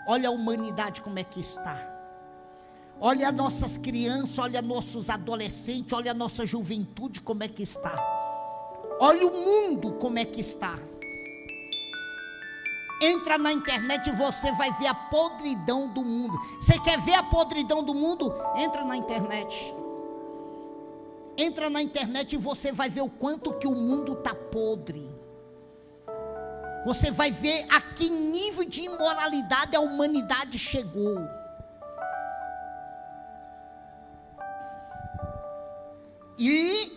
Olha a humanidade como é que está. Olha nossas crianças, olha nossos adolescentes, olha a nossa juventude como é que está. Olha o mundo como é que está. Entra na internet e você vai ver a podridão do mundo. Você quer ver a podridão do mundo? Entra na internet. Entra na internet e você vai ver o quanto que o mundo está podre. Você vai ver a que nível de imoralidade a humanidade chegou. E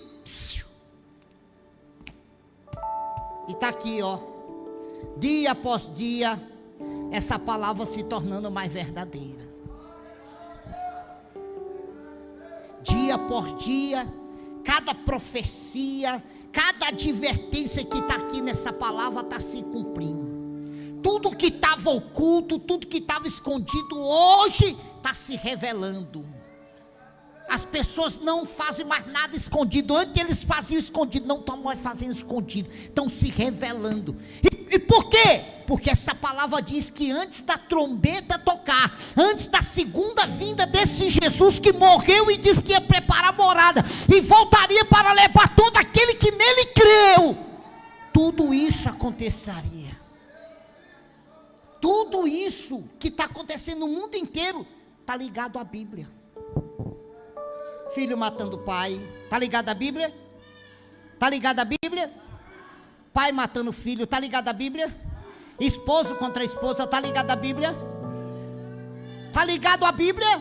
está aqui, ó, dia após dia, essa palavra se tornando mais verdadeira. Dia por dia, cada profecia, cada advertência que está aqui nessa palavra está se cumprindo. Tudo que estava oculto, tudo que estava escondido, hoje está se revelando. As pessoas não fazem mais nada escondido. Antes eles faziam escondido, não estão mais fazendo escondido, estão se revelando. E por quê? Porque essa palavra diz que antes da trombeta tocar, antes da segunda vinda desse Jesus que morreu e disse que ia preparar morada e voltaria para levar todo aquele que nele creu, tudo isso aconteceria. Tudo isso que está acontecendo no mundo inteiro está ligado à Bíblia. Filho matando pai, está ligado à Bíblia? Está ligado à Bíblia? Pai matando filho, está ligado à Bíblia? Esposo contra esposa, está ligado à Bíblia? Está ligado à Bíblia?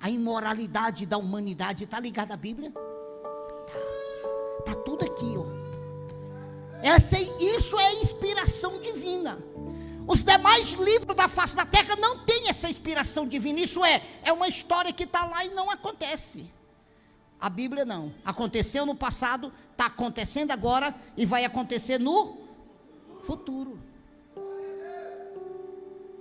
A imoralidade da humanidade está ligada à Bíblia? Está tudo aqui, ó. Isso é inspiração divina. Os demais livros da face da terra não têm essa inspiração divina. Isso é uma história que está lá e não acontece. A Bíblia não. Aconteceu no passado, está acontecendo agora e vai acontecer no futuro.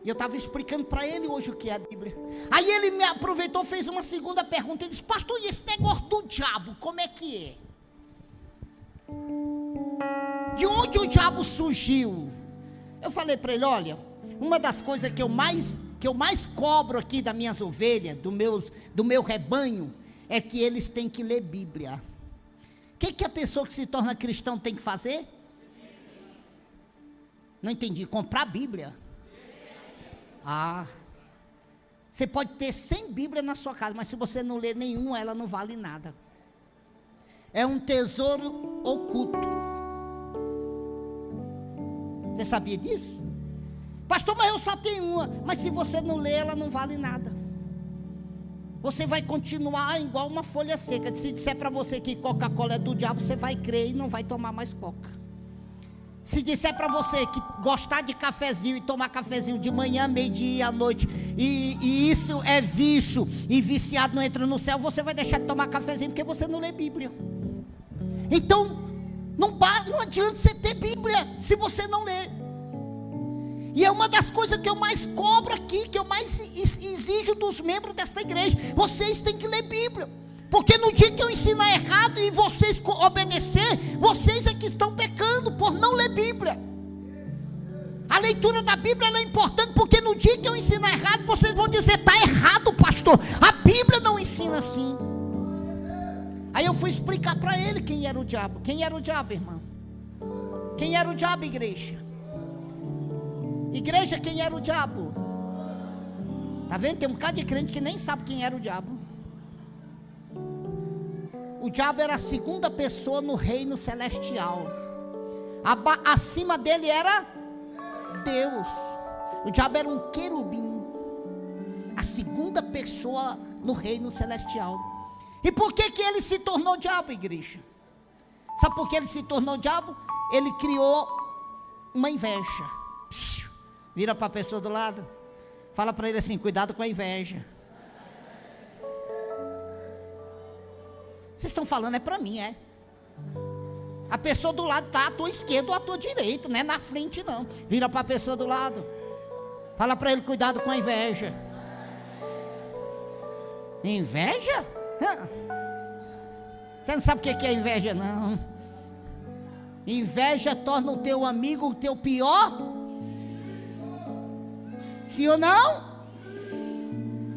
E eu estava explicando para ele hoje o que é a Bíblia. Aí ele me aproveitou, fez uma segunda pergunta. Ele disse: pastor, e esse negócio do diabo, como é que é? De onde o diabo surgiu? Eu falei para ele: olha, uma das coisas que eu mais cobro aqui das minhas ovelhas, do meu rebanho, é que eles têm que ler Bíblia. O que a pessoa que se torna cristão tem que fazer? Não entendi. Comprar Bíblia. Você pode ter 100 Bíblias na sua casa, mas se você não ler nenhuma, ela não vale nada. É um tesouro oculto. Você sabia disso? Pastor, mas eu só tenho uma. Mas se você não ler, ela não vale nada. Você vai continuar igual uma folha seca. Se disser para você que Coca-Cola é do diabo, você vai crer e não vai tomar mais Coca. Se disser para você que gostar de cafezinho e tomar cafezinho de manhã, meio-dia e à noite, e isso é vício, e viciado não entra no céu, você vai deixar de tomar cafezinho porque você não lê Bíblia. Então, não adianta você ter Bíblia se você não ler. E é uma das coisas que eu mais cobro aqui, que eu mais exijo dos membros desta igreja. Vocês têm que ler Bíblia, porque no dia que eu ensinar errado e vocês obedecer, vocês é que estão pecando por não ler Bíblia. A leitura da Bíblia é importante, porque no dia que eu ensinar errado, vocês vão dizer: está errado, pastor, a Bíblia não ensina assim. Aí eu fui explicar para ele quem era o diabo. Quem era o diabo, irmão? Quem era o diabo, igreja? Igreja, quem era o diabo? Está vendo? Tem um bocado de crente que nem sabe quem era o diabo. O diabo era a segunda pessoa no reino celestial. Acima dele era Deus. O diabo era um querubim, a segunda pessoa no reino celestial. E por que ele se tornou diabo, igreja? Sabe por que ele se tornou diabo? Ele criou uma inveja. Vira para a pessoa do lado, fala para ele assim: cuidado com a inveja. Vocês estão falando é para mim, é? A pessoa do lado está à tua esquerda ou à tua direita, não é na frente não. Vira para a pessoa do lado, fala para ele: cuidado com a inveja. Inveja? Você não sabe o que é inveja, não. Inveja torna o teu amigo o teu pior. Sim ou não?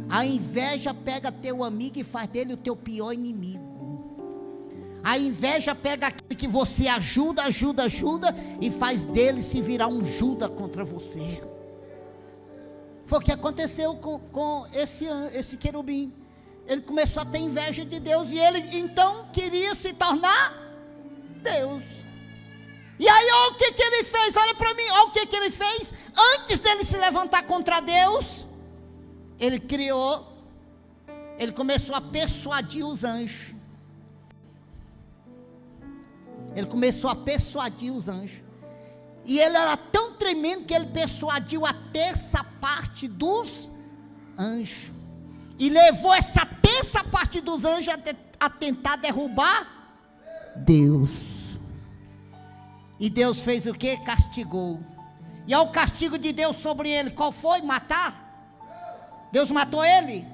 A inveja pega teu amigo e faz dele o teu pior inimigo. A inveja pega aquele que você ajuda e faz dele se virar um Judas contra você. Foi o que aconteceu com esse querubim. Ele começou a ter inveja de Deus e ele então queria se tornar Deus. E aí olha o que ele fez, olha para mim, olha o que ele fez. Antes dele se levantar contra Deus, ele começou a persuadir os anjos. Ele começou a persuadir os anjos. E ele era tão tremendo que ele persuadiu a terça parte dos anjos. E levou essa terça parte dos anjos a tentar derrubar Deus. E Deus fez o que? Castigou. E ao castigo de Deus sobre ele, qual foi? Matar? Deus matou ele?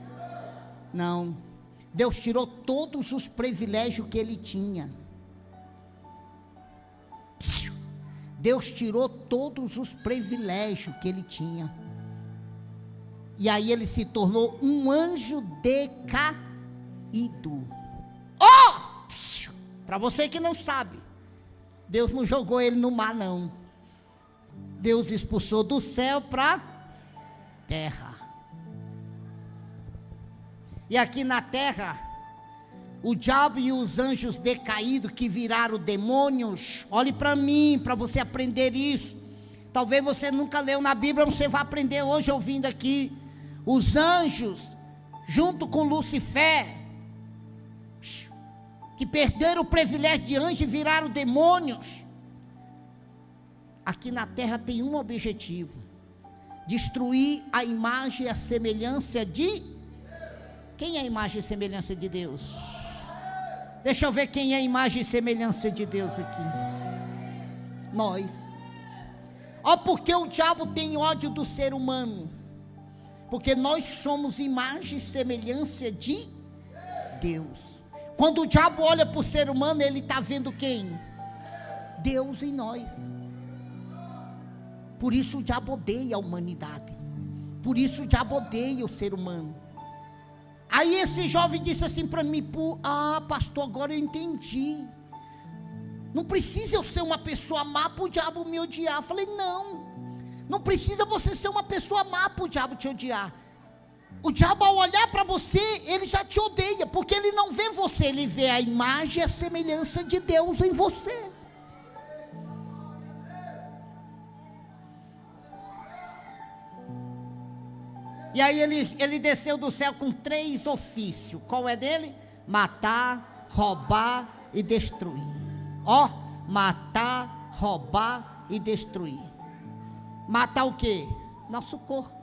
Não. Deus tirou todos os privilégios que ele tinha. Deus tirou todos os privilégios que ele tinha. E aí ele se tornou um anjo decaído. Para você que não sabe, Deus não jogou ele no mar não. Deus expulsou do céu para terra. E aqui na terra, o diabo e os anjos decaídos que viraram demônios, olhe para mim, para você aprender isso. Talvez você nunca leu na Bíblia, você vai aprender hoje ouvindo aqui. Os anjos, junto com Lucifer, que perderam o privilégio de anjo e viraram demônios. Aqui na terra tem um objetivo: destruir a imagem e a semelhança de... Quem é a imagem e semelhança de Deus? Deixa eu ver quem é a imagem e semelhança de Deus aqui. Nós. Ó, porque o diabo tem ódio do ser humano. Porque nós somos imagem e semelhança de Deus. Quando o diabo olha para o ser humano, ele está vendo quem? Deus em nós. Por isso o diabo odeia a humanidade. Por isso o diabo odeia o ser humano. Aí esse jovem disse assim para mim: pastor, agora eu entendi. Não precisa eu ser uma pessoa má para o diabo me odiar. Eu falei: não precisa você ser uma pessoa má para o diabo te odiar. O diabo, ao olhar para você, ele já te odeia, porque ele não vê você, ele vê a imagem e a semelhança de Deus em você. E aí ele desceu do céu com 3 ofícios. Qual é dele? Matar, roubar e destruir. Ó, matar, roubar e destruir. Matar o quê? Nosso corpo.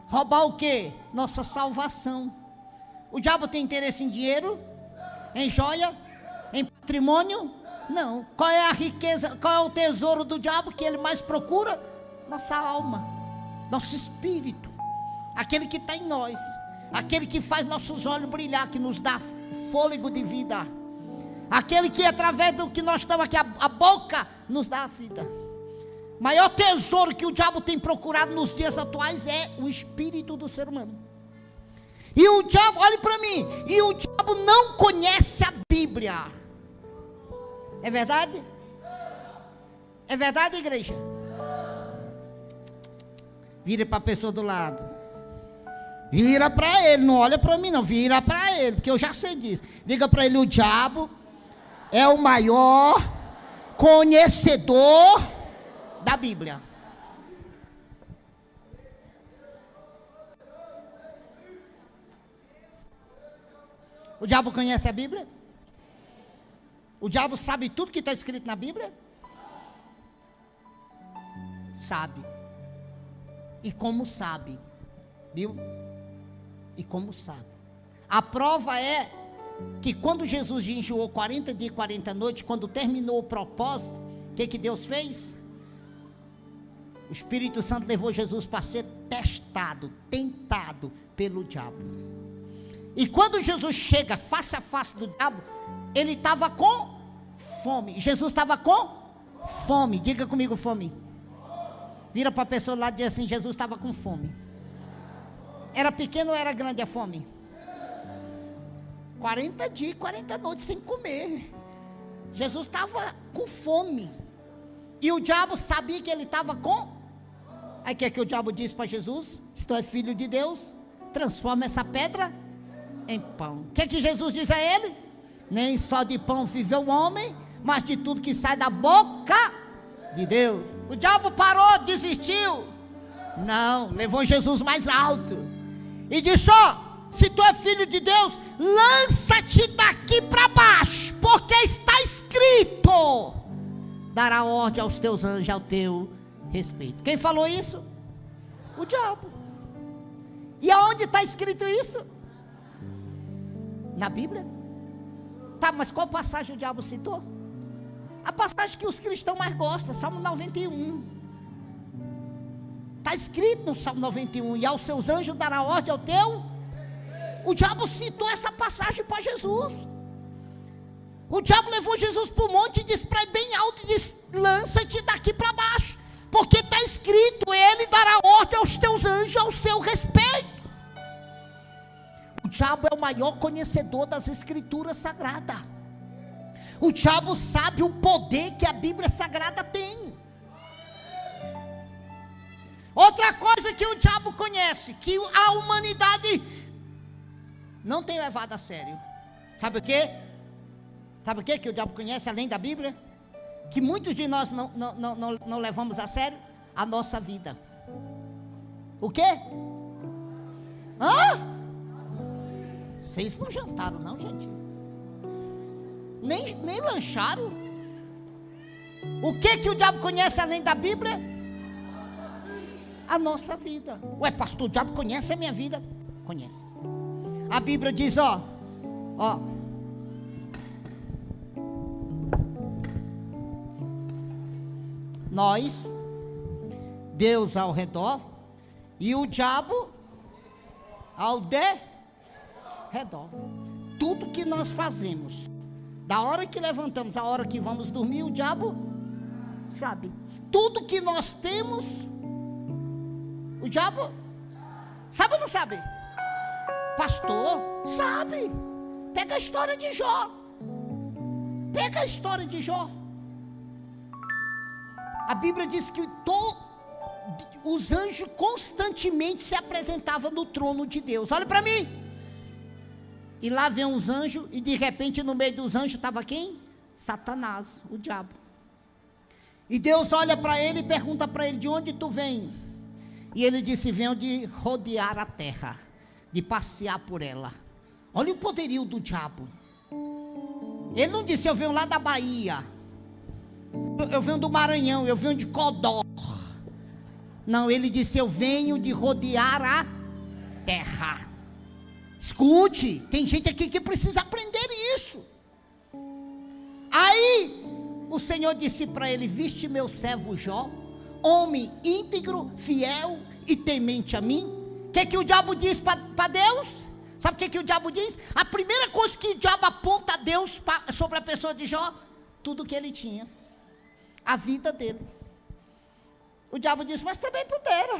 Roubar o quê? Nossa salvação. O diabo tem interesse em dinheiro? Em joia? Em patrimônio? Não. Qual é a riqueza? Qual é o tesouro do diabo que ele mais procura? Nossa alma, nosso espírito. Aquele que está em nós, aquele que faz nossos olhos brilhar, que nos dá fôlego de vida, aquele que através do que nós estamos aqui, a boca nos dá a vida. Maior tesouro que o diabo tem procurado nos dias atuais é o espírito do ser humano. E o diabo, olhe para mim, e o diabo não conhece a Bíblia. É verdade? É verdade, igreja? Vira para a pessoa do lado. Vira para ele, não olha para mim não, vira para ele, porque eu já sei disso. Diga para ele: o diabo é o maior conhecedor da Bíblia. O diabo conhece a Bíblia? O diabo sabe tudo que está escrito na Bíblia? Sabe. E como sabe? Viu? E como sabe? A prova é que quando Jesus jejuou 40 dias e 40 noites, quando terminou o propósito, o que Deus fez? O Espírito Santo levou Jesus para ser testado, tentado pelo diabo. E quando Jesus chega face a face do diabo, ele estava com fome. Jesus estava com fome. Diga comigo, fome. Vira para a pessoa lá e diz assim: Jesus estava com fome. Era pequeno ou era grande a fome? 40 dias, 40 noites sem comer. Jesus estava com fome. E o diabo sabia que ele estava com. Aí o que o diabo disse para Jesus? Se tu é filho de Deus, transforma essa pedra em pão. O que Jesus diz a ele? Nem só de pão vive o homem, mas de tudo que sai da boca de Deus. O diabo parou, desistiu? Não, levou Jesus mais alto e disse: ó, se tu é filho de Deus, lança-te daqui para baixo, porque está escrito: dará ordem aos teus anjos ao teu respeito. Quem falou isso? O diabo. E aonde está escrito isso? Na Bíblia. Tá, mas qual passagem o diabo citou? A passagem que os cristãos mais gostam, Salmo 91. Está escrito no Salmo 91: e aos seus anjos dará ordem ao teu. O diabo citou essa passagem para Jesus. O diabo levou Jesus para o monte e disse para ele bem alto, e disse: lança-te daqui para baixo, porque está escrito: ele dará ordem aos teus anjos ao seu respeito. O diabo é o maior conhecedor das escrituras sagradas. O diabo sabe o poder que a Bíblia Sagrada tem. Outra coisa que o diabo conhece, que a humanidade não tem levado a sério. Sabe o quê? Sabe o quê que o diabo conhece além da Bíblia? Que muitos de nós não levamos a sério? A nossa vida. O quê? Hã? Vocês não jantaram não, gente? Nem lancharam? O que o diabo conhece além da Bíblia? A nossa vida. Ué, pastor, o diabo conhece a minha vida? Conhece. A Bíblia diz, ó, nós, Deus ao redor, e o diabo ao redor. Tudo que nós fazemos, da hora que levantamos, a hora que vamos dormir, o diabo sabe. Tudo que nós temos, o diabo sabe ou não sabe? Pastor, sabe. Pega a história de Jó. Pega a história de Jó. A Bíblia diz que os anjos constantemente se apresentavam no trono de Deus. Olha para mim. E lá vem uns anjos, e de repente no meio dos anjos estava quem? Satanás, o diabo. E Deus olha para ele e pergunta para ele: de onde tu vem? E ele disse: venho de rodear a terra, de passear por ela. Olha o poderio do diabo. Ele não disse: eu venho lá da Bahia, eu venho do Maranhão, eu venho de Codó. Não, ele disse: eu venho de rodear a terra. Escute, tem gente aqui que precisa aprender isso. Aí o Senhor disse para ele: viste meu servo Jó, homem íntegro, fiel e temente a mim. O que o diabo diz para Deus? Sabe o que o diabo diz? A primeira coisa que o diabo aponta a Deus sobre a pessoa de Jó: tudo que ele tinha, a vida dele. O diabo disse: mas também pudera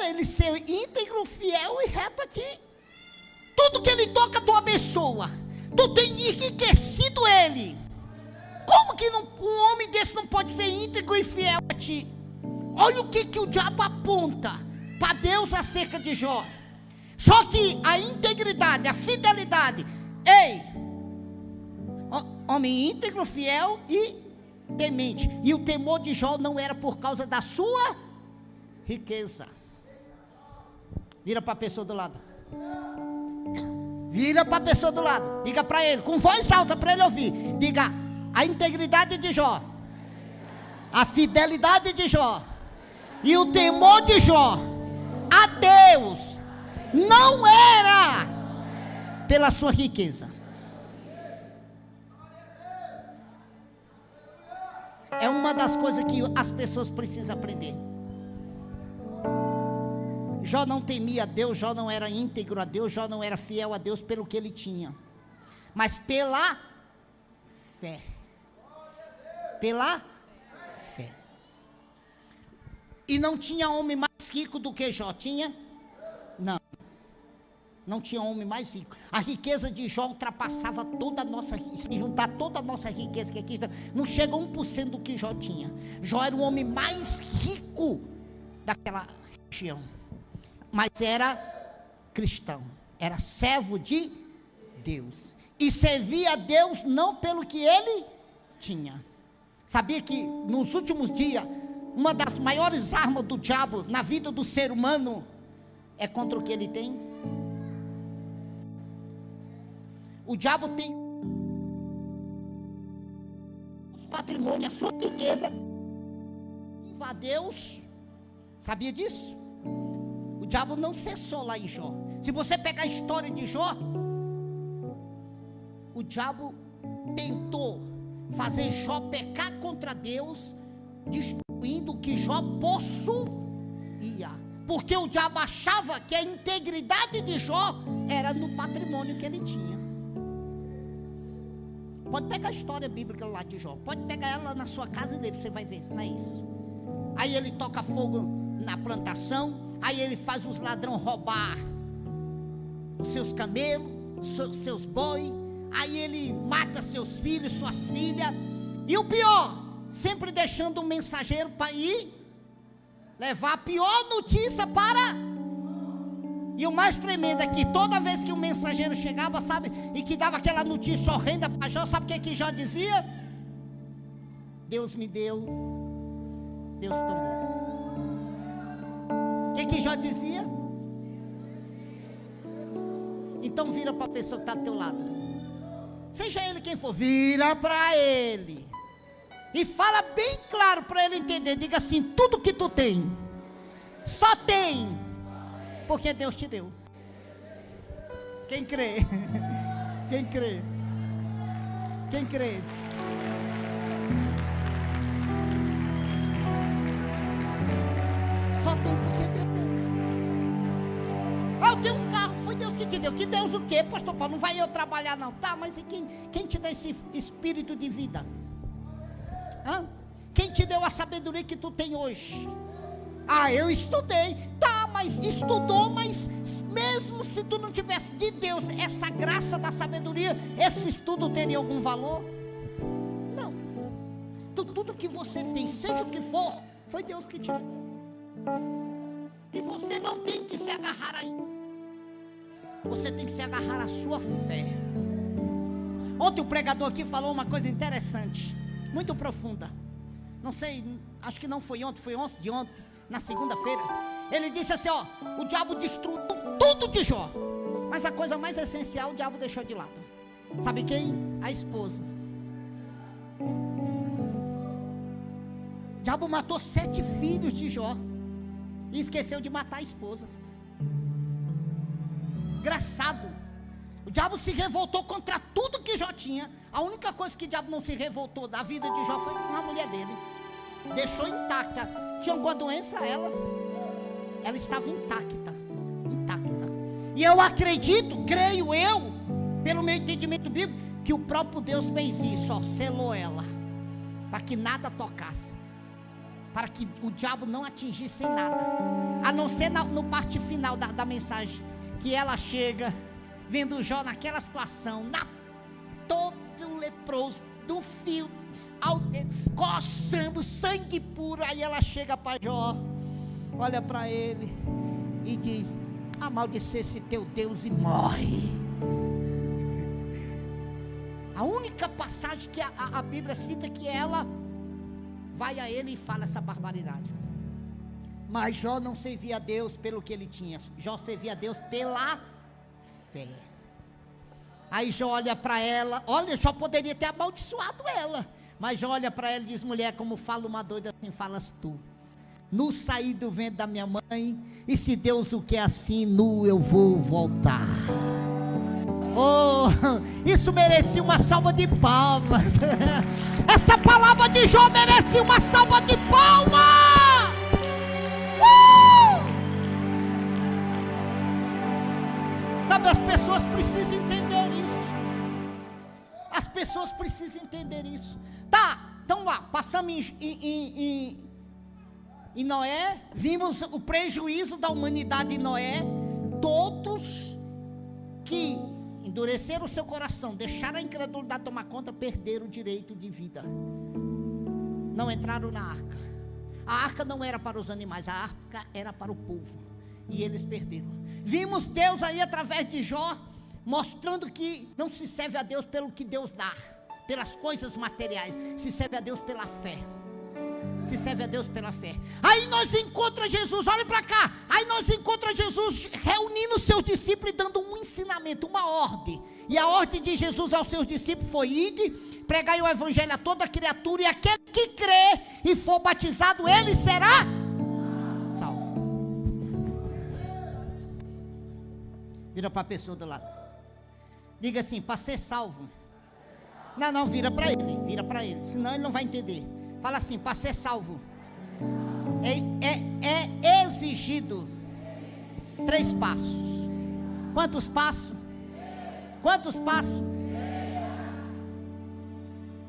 ele ser íntegro, fiel e reto a ti. Tudo que ele toca, tu abençoa. Tu tem enriquecido ele. Como que um homem desse não pode ser íntegro e fiel a ti? Olha o que o diabo aponta para Deus acerca de Jó. Só que a integridade, a fidelidade, homem íntegro, fiel e temente. E o temor de Jó não era por causa da sua riqueza. Vira para a pessoa do lado. Vira para a pessoa do lado. Diga para ele, com voz alta para ele ouvir. Diga: a integridade de Jó, a fidelidade de Jó e o temor de Jó a Deus não era pela sua riqueza. É uma das coisas que as pessoas precisam aprender. Jó não temia a Deus, Jó não era íntegro a Deus, Jó não era fiel a Deus pelo que ele tinha, mas pela fé. Pela fé. E não tinha homem mais rico do que Jó, tinha? Não. Não tinha homem mais rico. A riqueza de Jó ultrapassava toda a nossa, se juntar toda a nossa riqueza que aqui está, não chega a 1% do que Jó tinha. Jó era o homem mais rico daquela região. Mas era cristão, era servo de Deus. E servia a Deus não pelo que ele tinha. Sabia que nos últimos dias, uma das maiores armas do diabo na vida do ser humano é contra o que ele tem? O diabo tem os patrimônios, a sua riqueza, a Deus. Sabia disso? O diabo não cessou lá em Jó. Se você pegar a história de Jó, o diabo tentou fazer Jó pecar contra Deus, destruindo o que Jó possuía, porque o diabo achava que a integridade de Jó era no patrimônio que ele tinha. Pode pegar a história bíblica lá de Jó, pode pegar ela na sua casa e ler, você vai ver, não é isso? Aí ele toca fogo na plantação, aí ele faz os ladrões roubar os seus camelos, seus bois, aí ele mata seus filhos, suas filhas, e o pior, sempre deixando um mensageiro para ir levar a pior notícia para... E o mais tremendo é que toda vez que o mensageiro chegava, sabe, e que dava aquela notícia horrenda para Jó, sabe o que Jó dizia? Deus me deu, Deus tomou. O que Jó dizia? Então vira para a pessoa que está do teu lado, seja ele quem for, vira para ele e fala bem claro para ele entender. Diga assim: tudo que tu tem, só tem porque Deus te deu. Quem crê? Quem crê? Quem crê? Só tem porque Deus deu. Eu tenho um carro, foi Deus que te deu. Que Deus o quê, pastor Paulo? Não vai eu trabalhar não. Tá, mas e quem te dá esse espírito de vida? Hã? Quem te deu a sabedoria que tu tem hoje? Ah, eu estudei. Tá, mas estudou, mas mesmo se tu não tivesse de Deus essa graça da sabedoria, esse estudo teria algum valor? Não. Tudo que você tem, seja o que for, foi Deus que te deu. E você não tem que se agarrar aí. Você tem que se agarrar à sua fé. Ontem o pregador aqui falou uma coisa interessante, muito profunda. Não sei, acho que não foi ontem, foi ontem de ontem, na segunda-feira. Ele disse assim: ó, o diabo destruiu tudo de Jó, mas a coisa mais essencial o diabo deixou de lado. Sabe quem? A esposa. O diabo matou 7 filhos de Jó e esqueceu de matar a esposa. Engraçado. O diabo se revoltou contra tudo que Jó tinha. A única coisa que o diabo não se revoltou da vida de Jó foi com a mulher dele. Deixou intacta. Tinha alguma doença ela estava intacta. E eu acredito, creio eu, pelo meu entendimento bíblico, que o próprio Deus fez isso, ó, selou ela, para que nada tocasse, para que o diabo não atingisse em nada, a não ser no parte final da mensagem, que ela chega, vendo Jó naquela situação, todo leproso, do fio ao dedo, coçando, sangue puro. Aí ela chega para Jó, olha para ele e diz: amaldice-se teu Deus e morre. A única passagem que a Bíblia cita, que ela vai a ele e fala essa barbaridade. Mas Jó não servia a Deus pelo que ele tinha, Jó servia a Deus pela fé. Aí Jó olha para ela, olha, Jó poderia ter amaldiçoado ela, mas Jó olha para ela e diz: mulher, como fala uma doida assim, falas tu. Nu saí do ventre da minha mãe, e se Deus o quer assim, nu eu vou voltar. Oh, isso merecia uma salva de palmas. Essa palavra de Jó merecia uma salva de palmas. Sabe, as pessoas precisam entender isso. As pessoas precisam entender isso. Tá, então lá, passamos em em Noé, vimos o prejuízo da humanidade em Noé. Todos que endureceram o seu coração, deixaram a incredulidade tomar conta, perderam o direito de vida. Não entraram na arca. A arca não era para os animais, a arca era para o povo. E eles perderam. Vimos Deus aí através de Jó, mostrando que não se serve a Deus pelo que Deus dá, pelas coisas materiais, se serve a Deus pela fé. Se serve a Deus pela fé. Aí nós encontramos Jesus, olha para cá. Aí nós encontramos Jesus reunindo os seus discípulos e dando um ensinamento, uma ordem. E a ordem de Jesus aos seus discípulos foi: ide, pregai o evangelho a toda criatura, e aquele que crê e for batizado, ele será salvo. Vira para a pessoa do lado. Diga assim: para ser salvo. Não, vira para ele, senão ele não vai entender. Fala assim: para ser salvo é exigido 3 passos. Quantos passos? Quantos passos?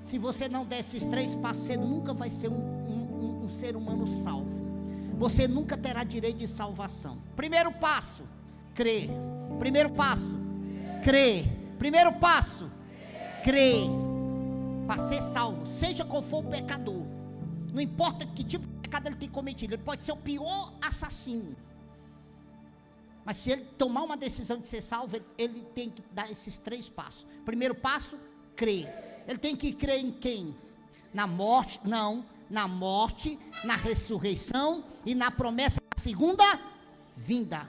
Se você não der esses 3 passos, você nunca vai ser um ser humano salvo. Você nunca terá direito de salvação. Primeiro passo, crer. Primeiro passo, crer. Primeiro passo, crer. Para ser salvo, seja qual for o pecador, não importa que tipo de pecado ele tem cometido, ele pode ser o pior assassino, mas se ele tomar uma decisão de ser salvo, ele tem que dar esses 3 passos. Primeiro passo, crer. Ele tem que crer em quem? Na morte, na morte, na ressurreição e na promessa da segunda vinda.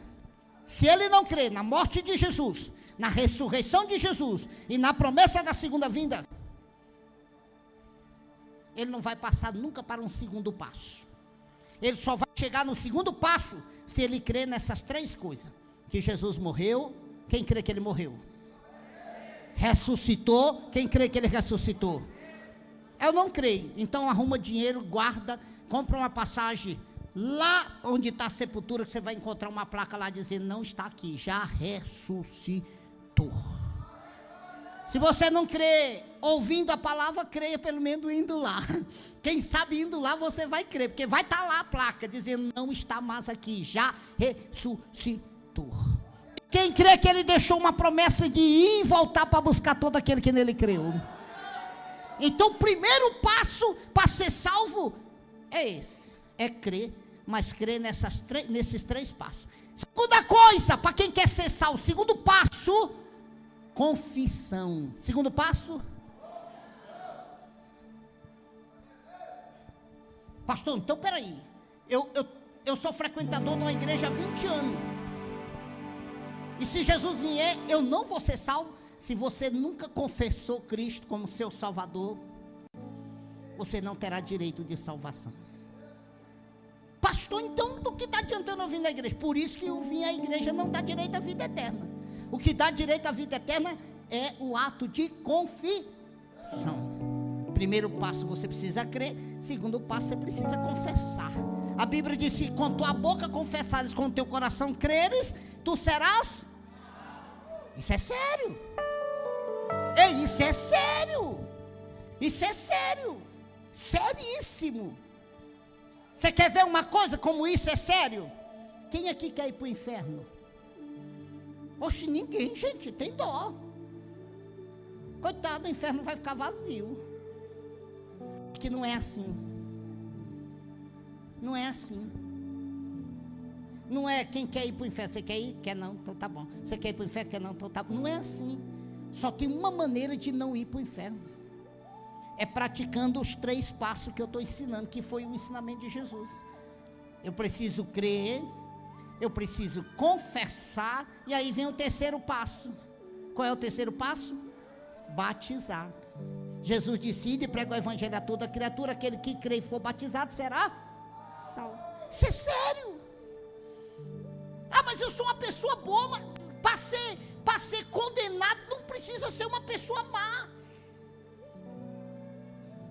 Se ele não crer na morte de Jesus, na ressurreição de Jesus e na promessa da segunda vinda, ele não vai passar nunca para um segundo passo. Ele só vai chegar no segundo passo se ele crer nessas 3 coisas: que Jesus morreu. Quem crê que ele morreu? Ressuscitou. Quem crê que ele ressuscitou? Eu não creio. Então arruma dinheiro, guarda, compra uma passagem lá onde está a sepultura, que você vai encontrar uma placa lá dizendo: não está aqui, já ressuscitou. Se você não crê ouvindo a palavra, creia pelo menos indo lá. Quem sabe indo lá você vai crer, porque vai estar lá a placa dizendo: não está mais aqui, já ressuscitou. Quem crê que ele deixou uma promessa de ir e voltar para buscar todo aquele que nele creu. Então o primeiro passo para ser salvo é esse, é crer, mas crer nesses 3 passos. Segunda coisa, para quem quer ser salvo, segundo passo, confissão. Segundo passo, pastor, então peraí, eu sou frequentador de uma igreja há 20 anos, e se Jesus vier, eu não vou ser salvo? Se você nunca confessou Cristo como seu Salvador, você não terá direito de salvação. Pastor, então do que está adiantando eu vir na igreja? Por isso que eu vim à igreja não dá direito à vida eterna. O que dá direito à vida eterna é o ato de confissão. Primeiro passo, você precisa crer. Segundo passo, você precisa confessar. A Bíblia diz: se com tua boca confessares, com o teu coração creres, tu serás. Isso é sério. Isso é sério. Isso é sério. Seríssimo. Você quer ver uma coisa como isso é sério? Quem aqui quer ir para o inferno? Oxe, ninguém, gente, tem dó. Coitado, o inferno vai ficar vazio. Porque não é assim. Não é assim. Não é quem quer ir para o inferno. Você quer ir? Quer não? Então tá bom. Você quer ir para o inferno? Quer não? Então tá bom. Não é assim. Só tem uma maneira de não ir para o inferno. É praticando os 3 passos que eu estou ensinando, que foi o ensinamento de Jesus. Eu preciso crer, eu preciso confessar, e aí vem o terceiro passo. Qual é o terceiro passo? Batizar. Jesus disse: ide e prega o evangelho a toda criatura, aquele que crê e for batizado será salvo. Isso é sério. Ah, mas eu sou uma pessoa boa, para ser condenado não precisa ser uma pessoa má.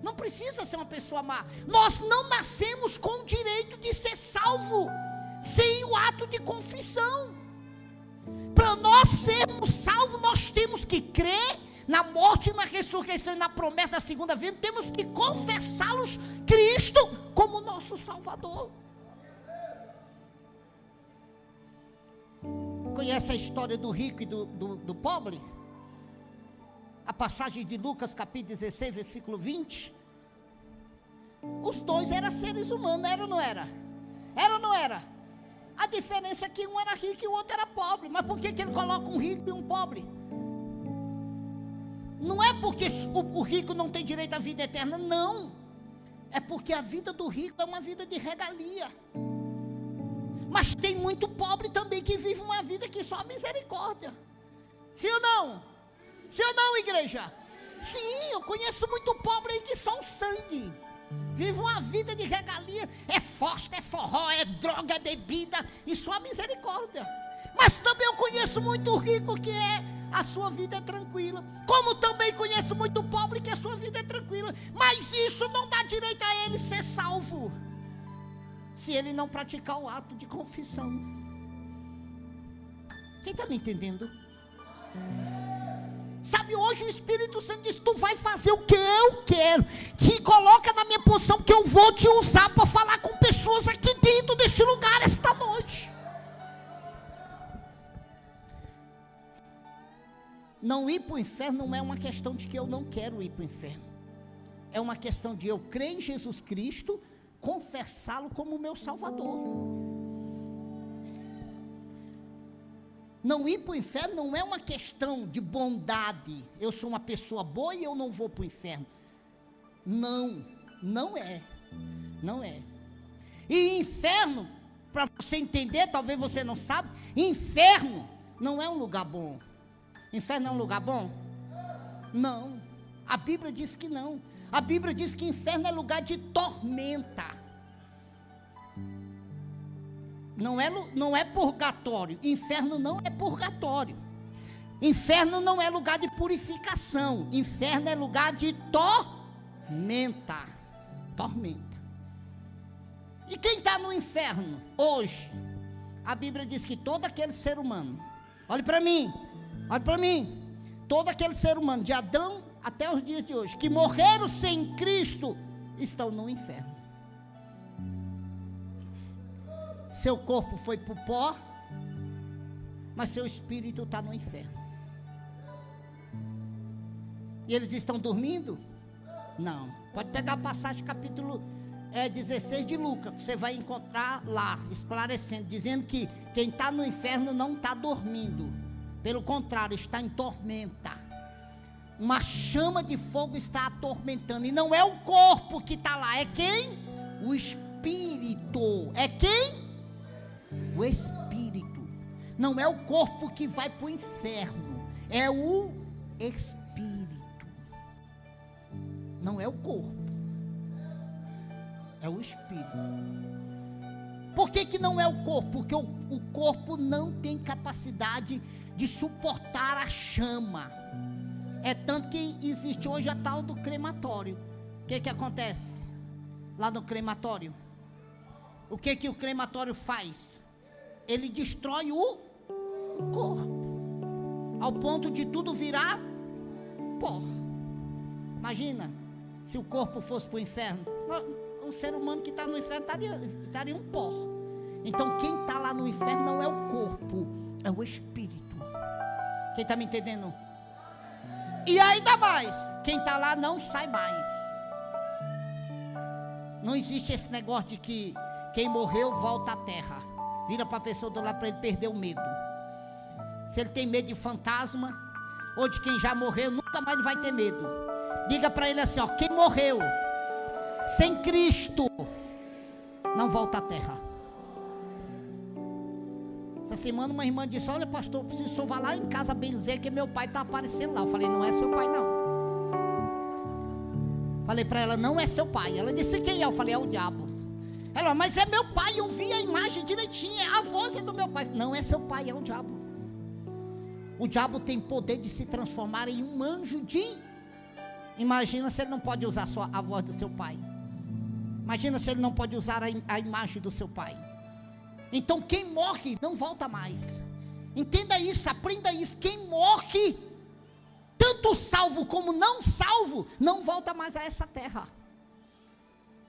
Não precisa ser uma pessoa má. Nós não nascemos com o direito de ser salvo sem o ato de confissão. Para nós sermos salvos, nós temos que crer na morte, na ressurreição e na promessa da segunda vinda. Temos que confessá-los Cristo como nosso Salvador. conhece a história do rico e do pobre? A passagem de Lucas capítulo 16, versículo 20. Os dois eram seres humanos, era ou não era? Era ou não era? A diferença é que um era rico e o outro era pobre. Mas por que ele coloca um rico e um pobre? Não é porque o rico não tem direito à vida eterna, não. É porque a vida do rico é uma vida de regalia. Mas tem muito pobre também que vive uma vida que só a misericórdia. Sim ou não? Sim ou não, igreja? Sim, eu conheço muito pobre aí que só o sangue. Vive uma vida de regalia. É fosta, é forró, é droga, é bebida. E só a misericórdia. Mas também eu conheço muito rico que a sua vida é tranquila. Como também conheço muito pobre que a sua vida é tranquila. Mas isso não dá direito a ele ser salvo, se ele não praticar o ato de confissão. Quem está me entendendo? Sabe, hoje o Espírito Santo diz: tu vai fazer o que eu quero. Te coloca na minha posição, que eu vou te usar para falar com pessoas aqui dentro deste lugar esta noite. Não ir para o inferno não é uma questão de que eu não quero ir para o inferno. É uma questão de eu crer em Jesus Cristo, confessá-lo como meu Salvador. Não ir para o inferno não é uma questão de bondade. Eu sou uma pessoa boa e eu não vou para o inferno. Não, não é. Não é. E inferno, para você entender, talvez você não sabe, inferno não é um lugar bom. Inferno é um lugar bom? Não. A Bíblia diz que não. A Bíblia diz que inferno é lugar de tormenta. Não é purgatório. Inferno não é purgatório. Inferno não é lugar de purificação. Inferno é lugar de tormenta. Tormenta. E quem está no inferno hoje? A Bíblia diz que todo aquele ser humano, olhe para mim, todo aquele ser humano, de Adão até os dias de hoje, que morreram sem Cristo, estão no inferno. Seu corpo foi para o pó, mas seu espírito está no inferno. E eles estão dormindo? Não. Pode pegar a passagem capítulo 16 de Lucas, que você vai encontrar lá, esclarecendo, dizendo que quem está no inferno não está dormindo. Pelo contrário, está em tormenta. Uma chama de fogo está atormentando. E não é o corpo que está lá, é quem? O espírito. É quem? O espírito. Não é o corpo que vai para o inferno, é o espírito. Não é o corpo, é o espírito. Por que não é o corpo? Porque o corpo não tem capacidade de suportar a chama. É tanto que existe hoje a tal do crematório. O que acontece lá no crematório? O que o crematório faz? Ele destrói o corpo, ao ponto de tudo virar pó. Imagina, se o corpo fosse para o inferno, o ser humano que está no inferno estaria um pó. Então quem está lá no inferno não é o corpo, é o espírito. Quem está me entendendo? E ainda mais, quem está lá não sai mais. Não existe esse negócio de que quem morreu volta à terra. Vira para a pessoa do lado para ele perder o medo. Se ele tem medo de fantasma, ou de quem já morreu, nunca mais ele vai ter medo. Diga para ele assim, ó: quem morreu sem Cristo não volta à terra. Essa semana uma irmã disse: olha, pastor, eu preciso vá lá em casa benzer, que meu pai está aparecendo lá. Eu falei: não é seu pai não. Falei para ela: não é seu pai. Ela disse: quem é? Eu falei: é o diabo. Ela: mas é meu pai, eu vi a imagem direitinho, a voz é do meu pai. Não é seu pai, é o diabo. O diabo tem poder de se transformar em um anjo de... Imagina se ele não pode usar a voz do seu pai. Imagina se ele não pode usar a imagem do seu pai. Então quem morre não volta mais. Entenda isso, aprenda isso. Quem morre, tanto salvo como não salvo, não volta mais a essa terra.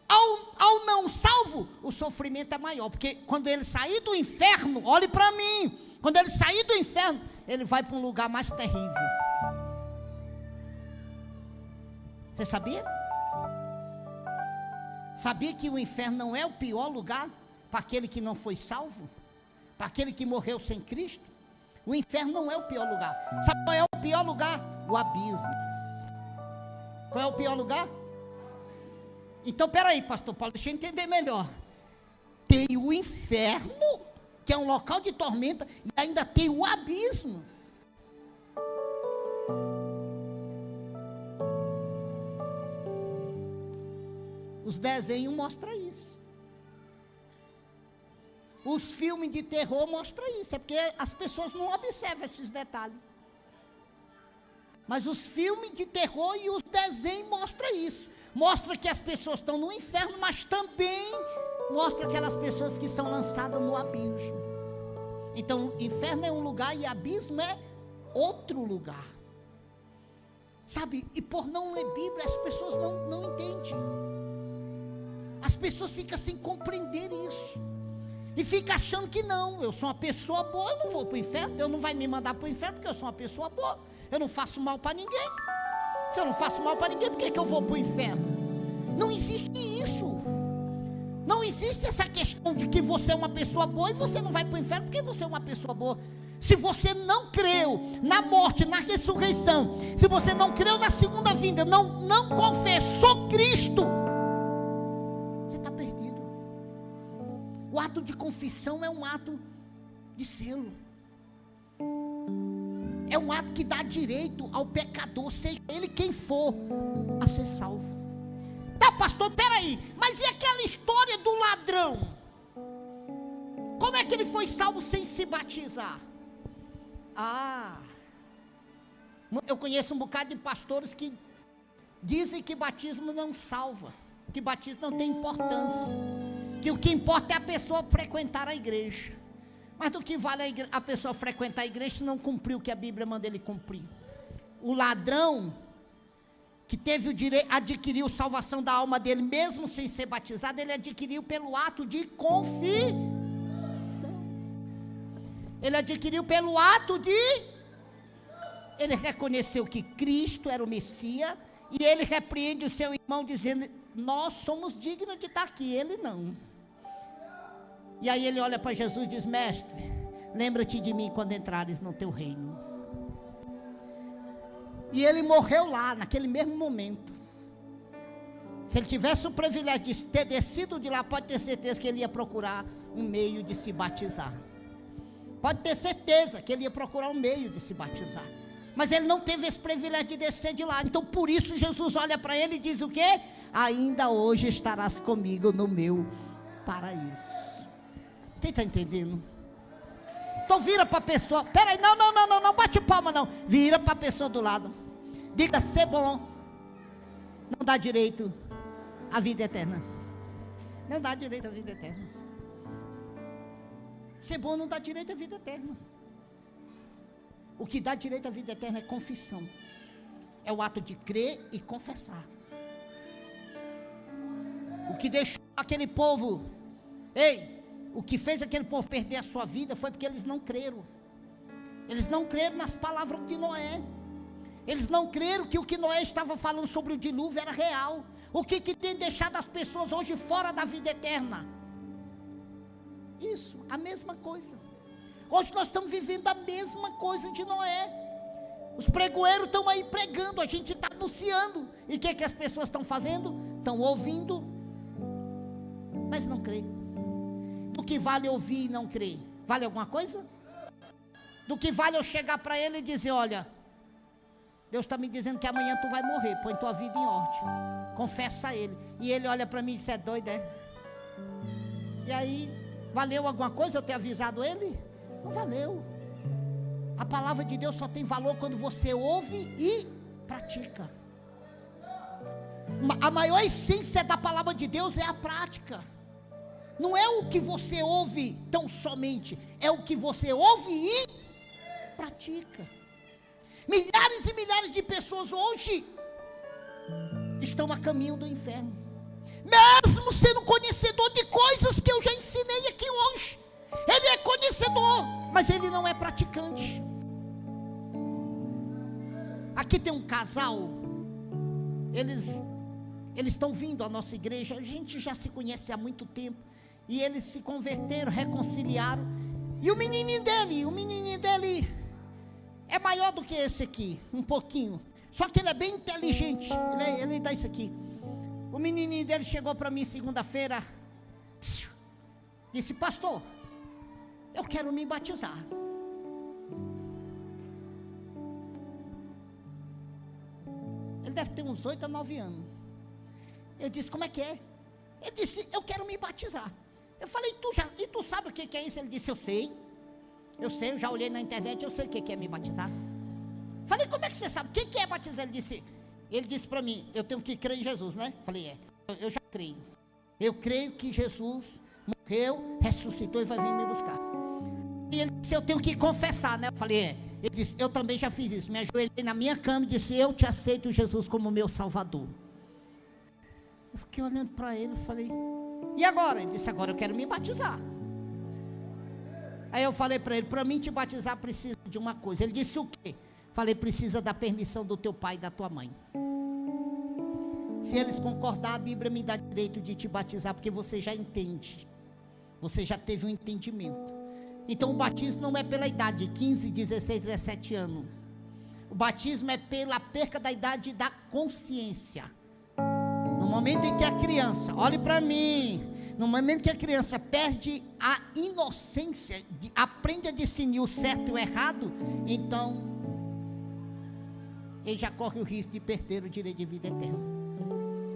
Ao não salvo, o sofrimento é maior, porque quando ele sair do inferno, olhe para mim, Quando ele sair do inferno, ele vai para um lugar mais terrível. Você sabia? Sabia que o inferno não é o pior lugar para aquele que não foi salvo? Para aquele que morreu sem Cristo? O inferno não é o pior lugar. Sabe qual é o pior lugar? O abismo. Qual é o pior lugar? Então, peraí, pastor Paulo, deixa eu entender melhor. Tem o inferno, que é um local de tormenta, e ainda tem o abismo. Os desenhos mostram isso. Os filmes de terror mostram isso. É porque as pessoas não observam esses detalhes. Mas os filmes de terror e os desenhos mostram isso. Mostra que as pessoas estão no inferno, mas também mostra aquelas pessoas que são lançadas no abismo. Então, inferno é um lugar e abismo é outro lugar. Sabe? E por não ler Bíblia, as pessoas não entendem. As pessoas ficam sem compreender isso. E ficam achando que não, eu sou uma pessoa boa, eu não vou para o inferno. Deus não vai me mandar para o inferno porque eu sou uma pessoa boa. Eu não faço mal para ninguém. Se eu não faço mal para ninguém, por que eu vou para o inferno? Não existe isso. Não existe essa questão de que você é uma pessoa boa e você não vai para o inferno porque você é uma pessoa boa. Se você não creu na morte, na ressurreição, se você não creu na segunda vinda, não confessou Cristo, você está perdido. O ato de confissão é um ato de selo. É um ato que dá direito ao pecador, seja ele quem for, a ser salvo. Tá, pastor, peraí, mas e aquela história do ladrão? Como é que ele foi salvo sem se batizar? Eu conheço um bocado de pastores que dizem que batismo não salva, que batismo não tem importância, que o que importa é a pessoa frequentar a igreja. Mas do que vale a pessoa frequentar a igreja se não cumprir o que a Bíblia manda ele cumprir? O ladrão que teve o direito, adquiriu salvação da alma dele, mesmo sem ser batizado, ele adquiriu pelo ato de confissão. Ele adquiriu pelo ato de... Ele reconheceu que Cristo era o Messias, e ele repreende o seu irmão dizendo, nós somos dignos de estar aqui, ele não. E aí ele olha para Jesus e diz, mestre, lembra-te de mim quando entrares no teu reino. E ele morreu lá, naquele mesmo momento. Se ele tivesse o privilégio de ter descido de lá, pode ter certeza que ele ia procurar um meio de se batizar. Pode ter certeza que ele ia procurar um meio de se batizar. Mas ele não teve esse privilégio de descer de lá. Então por isso Jesus olha para ele e diz o quê? Ainda hoje estarás comigo no meu paraíso. Quem está entendendo? Então vira para a pessoa, peraí, não bate palma não, vira para a pessoa do lado, diga, ser bom não dá direito à vida eterna. Não dá direito à vida eterna. Ser bom não dá direito à vida eterna. O que dá direito à vida eterna é confissão, é o ato de crer e confessar. O que deixou aquele povo, o que fez aquele povo perder a sua vida foi porque eles não creram. Eles não creram nas palavras de Noé. Eles não creram que o que Noé estava falando sobre o dilúvio era real. O que tem deixado as pessoas hoje fora da vida eterna? Isso, a mesma coisa. Hoje nós estamos vivendo a mesma coisa de Noé. Os pregoeiros estão aí pregando, a gente está anunciando. E o que as pessoas estão fazendo? Estão ouvindo, mas não creem. Do que vale ouvir e não crer? Vale alguma coisa? Do que vale eu chegar para ele e dizer, olha, Deus está me dizendo que amanhã tu vai morrer, põe tua vida em ordem, confessa a ele. E ele olha para mim e diz, é doido, é? E aí, valeu alguma coisa eu ter avisado ele? Não valeu. A palavra de Deus só tem valor quando você ouve e pratica. A maior essência da palavra de Deus é a prática. Não é o que você ouve tão somente, é o que você ouve e pratica. Milhares e milhares de pessoas hoje estão a caminho do inferno, sendo conhecedor de coisas que eu já ensinei aqui hoje. Ele é conhecedor, mas ele não é praticante. Aqui tem um casal, eles estão vindo à nossa igreja, a gente já se conhece há muito tempo, e eles se converteram, reconciliaram, e o menininho dele é maior do que esse aqui, um pouquinho, só que ele é bem inteligente, ele dá isso aqui. O menininho dele chegou para mim segunda-feira, disse: pastor, eu quero me batizar. Ele deve ter uns 8 a 9 anos. Eu disse: como é que é? Ele disse: eu quero me batizar. Eu falei: tu sabe o que é isso? Ele disse: eu sei, eu já olhei na internet, eu sei o que é me batizar. Falei: como é que você sabe? O que é batizar? Ele disse para mim: eu tenho que crer em Jesus, né? Falei: eu já creio. Eu creio que Jesus morreu, ressuscitou e vai vir me buscar. E ele disse: eu tenho que confessar, né? Eu falei: Ele disse: eu também já fiz isso. Me ajoelhei na minha cama e disse: eu te aceito, Jesus, como meu Salvador. Eu fiquei olhando para ele e falei: e agora? Ele disse: agora eu quero me batizar. Aí eu falei para ele: para mim te batizar precisa de uma coisa. Ele disse: o quê? Falei: precisa da permissão do teu pai e da tua mãe. Se eles concordar, a Bíblia me dá direito de te batizar, porque você já entende, você já teve um entendimento. Então o batismo não é pela idade, 15, 16, 17 anos. O batismo é pela perca da idade da consciência. No momento em que a criança, olhe para mim, no momento que a criança perde a inocência, aprende a discernir o certo e o errado, então ele já corre o risco de perder o direito de vida eterna.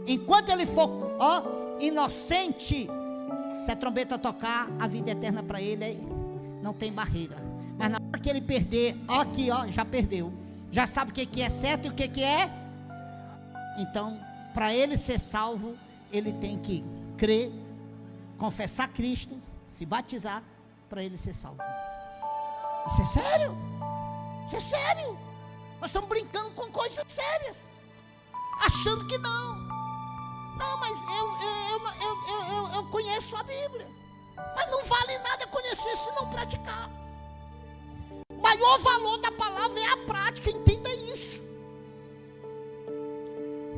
Enquanto ele for inocente, se a trombeta tocar, a vida eterna para ele não tem barreira. Mas na hora que ele perder, aqui já perdeu. Já sabe o que é certo e o que é. Então, para ele ser salvo, ele tem que crer, confessar Cristo, se batizar, para ele ser salvo. Isso é sério? Isso é sério? Nós estamos brincando com coisas sérias, achando que não. Não, mas eu conheço a Bíblia. Mas não vale nada conhecer se não praticar. O maior valor da palavra é a prática, entenda isso.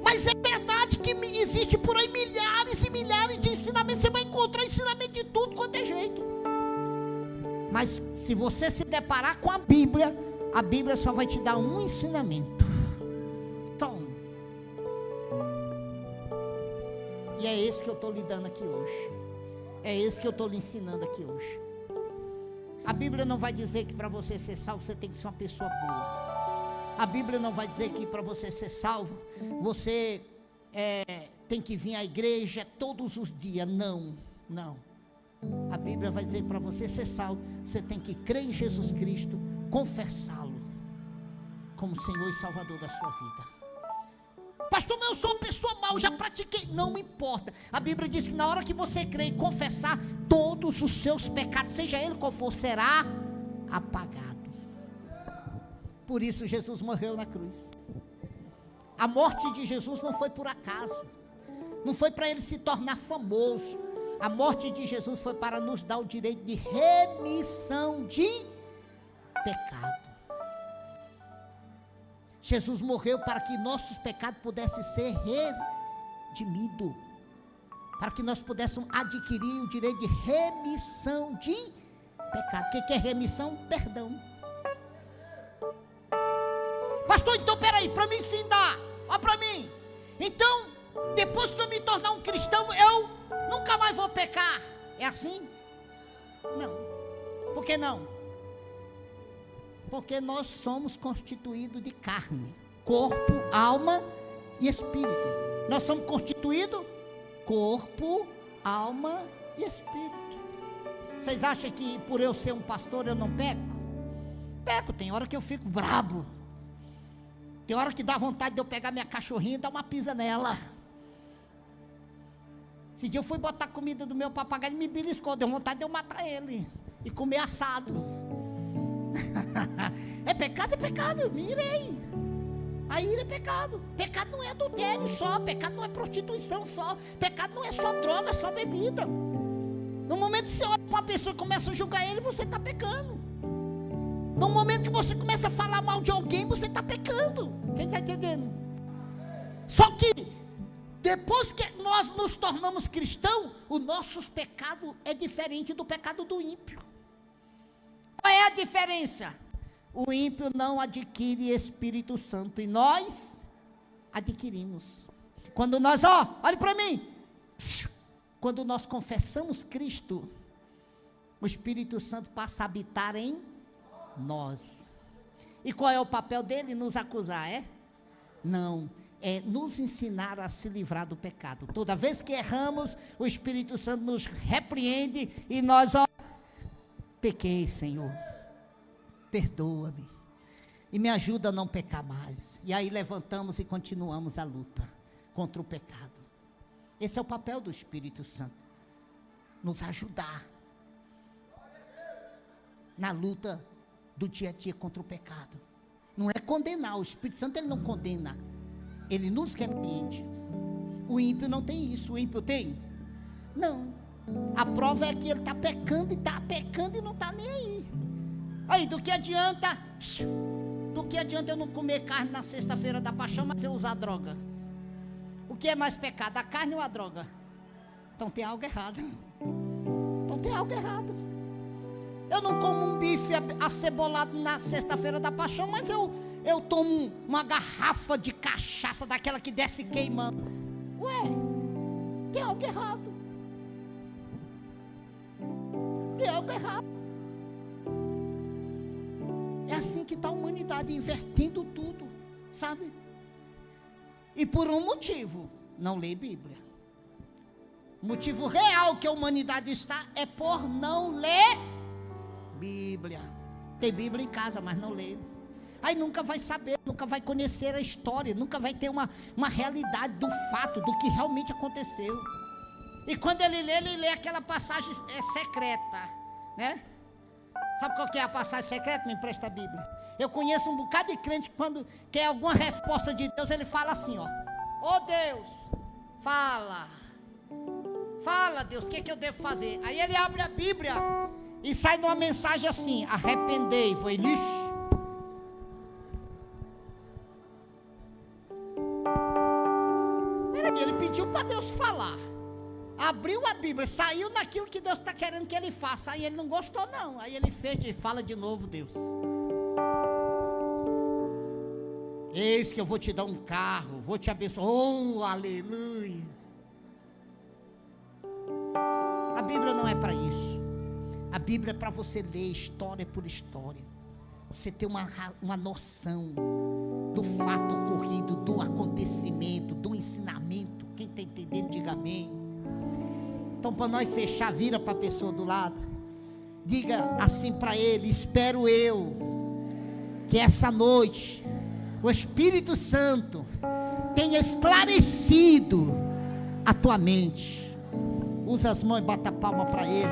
Mas é verdade que existe por aí milhares e milhares de ensinamentos. Você vai encontrar ensinamento de tudo quanto é jeito. Mas se você se deparar com a Bíblia só vai te dar um ensinamento. Só um. E é esse que eu estou lhe dando aqui hoje. É esse que eu estou lhe ensinando aqui hoje. A Bíblia não vai dizer que para você ser salvo você tem que ser uma pessoa boa. A Bíblia não vai dizer que para você ser salvo você tem que vir à igreja todos os dias. Não. A Bíblia vai dizer que para você ser salvo você tem que crer em Jesus Cristo, confessá-lo como Senhor e Salvador da sua vida. Pastor, mas eu sou uma pessoa mal, já pratiquei. Não importa. A Bíblia diz que na hora que você crer e confessar, todos os seus pecados, seja ele qual for, será apagado. Por isso Jesus morreu na cruz. A morte de Jesus não foi por acaso. Não foi para ele se tornar famoso. A morte de Jesus foi para nos dar o direito de remissão de pecado. Jesus morreu para que nossos pecados pudessem ser redimidos, para que nós pudéssemos adquirir o direito de remissão de pecado. O que é remissão? Perdão. Pastor, então peraí, para mim sim dá. Olha para mim. Então, depois que eu me tornar um cristão, eu nunca mais vou pecar. É assim? Não. Por que não? Porque nós somos constituídos de carne, corpo, alma e espírito. Nós somos constituídos corpo, alma e espírito. Vocês acham que por eu ser um pastor eu não peco? Peco, tem hora que eu fico brabo. Tem hora que dá vontade de eu pegar minha cachorrinha e dar uma pisa nela. Esse dia eu fui botar comida do meu papagaio e me beliscou. Deu vontade de eu matar ele e comer assado. É pecado, me irei. A ira é pecado. Pecado não é adultério só, pecado não é prostituição só, pecado não é só droga, só bebida. No momento que você olha para uma pessoa e começa a julgar ele, você está pecando. No momento que você começa a falar mal de alguém, você está pecando. Quem está entendendo? Só que depois que nós nos tornamos cristãos, o nosso pecado é diferente do pecado do ímpio. Qual é a diferença? O ímpio não adquire Espírito Santo e nós adquirimos. Quando nós, olhe para mim, quando nós confessamos Cristo, o Espírito Santo passa a habitar em nós. E qual é o papel dele? Nos acusar, é? Não, é nos ensinar a se livrar do pecado. Toda vez que erramos, o Espírito Santo nos repreende e nós, pequei, Senhor, perdoa-me e me ajuda a não pecar mais. E aí levantamos e continuamos a luta contra o pecado. Esse é o papel do Espírito Santo, nos ajudar na luta do dia a dia contra o pecado. Não é condenar, o Espírito Santo ele não condena, ele nos repreende. O ímpio não tem isso. O ímpio tem? Não. A prova é que ele está pecando e não está nem aí. Aí, do que adianta eu não comer carne na sexta-feira da paixão, mas eu usar droga? O que é mais pecado, a carne ou a droga? Então tem algo errado. Eu não como um bife acebolado na sexta-feira da paixão, mas eu tomo uma garrafa de cachaça daquela que desce queimando. Ué, tem algo errado. É assim que está a humanidade, invertendo tudo, sabe? E por um motivo, não lê Bíblia. O motivo real que a humanidade está é por não ler Bíblia. Tem Bíblia em casa, mas não lê. Aí nunca vai saber, nunca vai conhecer a história, nunca vai ter uma realidade do fato, do que realmente aconteceu. E quando ele lê aquela passagem secreta, né? Sabe qual que é a passagem secreta? Me empresta a Bíblia. Eu conheço um bocado de crente que quando quer alguma resposta de Deus, ele fala assim, ó Deus, fala Deus, o que eu devo fazer? Aí ele abre a Bíblia e sai numa mensagem assim, arrependei-vos, lixo. Peraí, ele pediu para Deus falar, abriu a Bíblia, saiu naquilo que Deus está querendo que ele faça, aí ele não gostou não, aí ele fez e fala de novo, Deus, eis que eu vou te dar um carro, vou te abençoar, aleluia. A Bíblia não é para isso. A Bíblia é para você ler história por história, você ter uma noção do fato ocorrido, do acontecimento, do ensinamento. Quem está entendendo, diga amém. Então, para nós fechar, vira para a pessoa do lado, diga assim para ele: espero eu que essa noite o Espírito Santo tenha esclarecido a tua mente. Usa as mãos e bata a palma para ele.